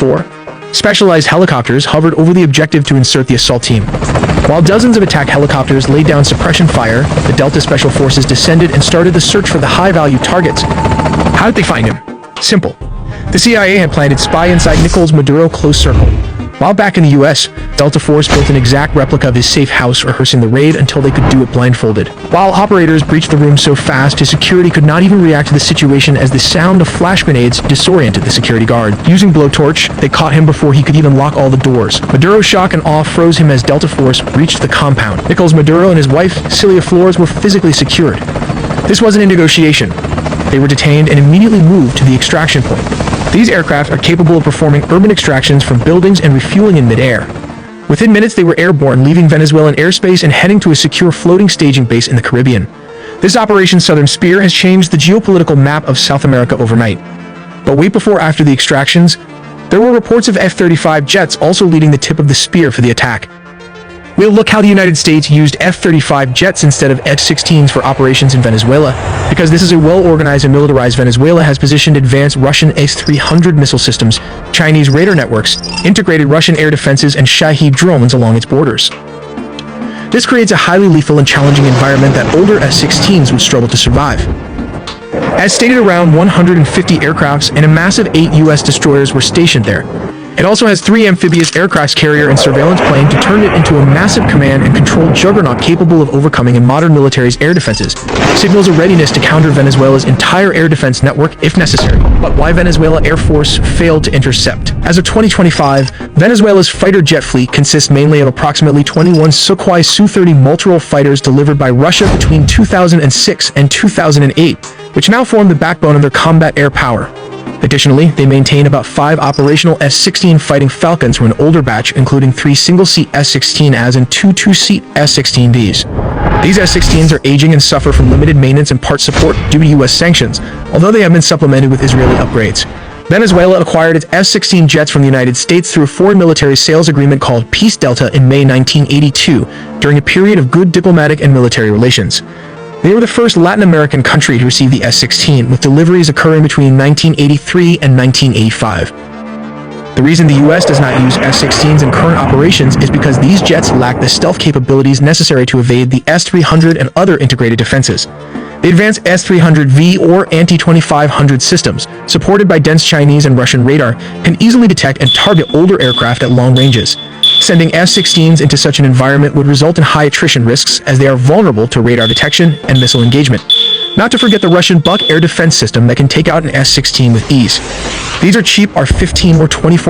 4. Specialized helicopters hovered over the objective to insert the assault team. While dozens of attack helicopters laid down suppression fire, the Delta Special Forces descended and started the search for the high-value targets. How did they find him? Simple. The CIA had planted spy inside Nicolás Maduro close circle. While back in the US, Delta Force built an exact replica of his safe house, rehearsing the raid until they could do it blindfolded. While operators breached the room so fast, his security could not even react to the situation as the sound of flash grenades disoriented the security guard. Using blowtorch, they caught him before he could even lock all the doors. Maduro's shock and awe froze him as Delta Force reached the compound. Nicolás Maduro and his wife, Cilia Flores, were physically secured. This wasn't a negotiation. They were detained and immediately moved to the extraction point. These aircraft are capable of performing urban extractions from buildings and refueling in midair. Within minutes, they were airborne, leaving Venezuelan airspace and heading to a secure floating staging base in the Caribbean. This Operation Southern Spear has changed the geopolitical map of South America overnight. But wait, before after the extractions, there were reports of F-35 jets also leading the tip of the spear for the attack. We'll look how the United States used F-35 jets instead of F-16s for operations in Venezuela, because this is a well-organized and militarized Venezuela has positioned advanced Russian S-300 missile systems, Chinese radar networks, integrated Russian air defenses, and Shahed drones along its borders. This creates a highly lethal and challenging environment that older S-16s would struggle to survive. As stated, around 150 aircrafts and a massive 8 U.S. destroyers were stationed there. It also has 3 amphibious aircraft carrier and surveillance plane to turn it into a massive command and control juggernaut capable of overcoming a modern military's air defenses. Signals a readiness to counter Venezuela's entire air defense network if necessary. But why Venezuela Air Force failed to intercept? As of 2025, Venezuela's fighter jet fleet consists mainly of approximately 21 Sukhoi Su-30 multirole fighters delivered by Russia between 2006 and 2008, which now form the backbone of their combat air power. Additionally, they maintain about 5 operational S-16 Fighting Falcons from an older batch, including 3 single-seat S-16As and 2 two-seat S-16Bs. These S-16s are aging and suffer from limited maintenance and part support due to U.S. sanctions, although they have been supplemented with Israeli upgrades. Venezuela acquired its S-16 jets from the United States through a foreign military sales agreement called Peace Delta in May 1982, during a period of good diplomatic and military relations. They were the first Latin American country to receive the S-16, with deliveries occurring between 1983 and 1985. The reason the U.S. does not use S-16s in current operations is because these jets lack the stealth capabilities necessary to evade the S-300 and other integrated defenses. The advanced S-300V or Anti-2500 systems, supported by dense Chinese and Russian radar, can easily detect and target older aircraft at long ranges. Sending S-16s into such an environment would result in high attrition risks, as they are vulnerable to radar detection and missile engagement. Not to forget the Russian Buk air defense system that can take out an S-16 with ease. These are cheap R-15 or 24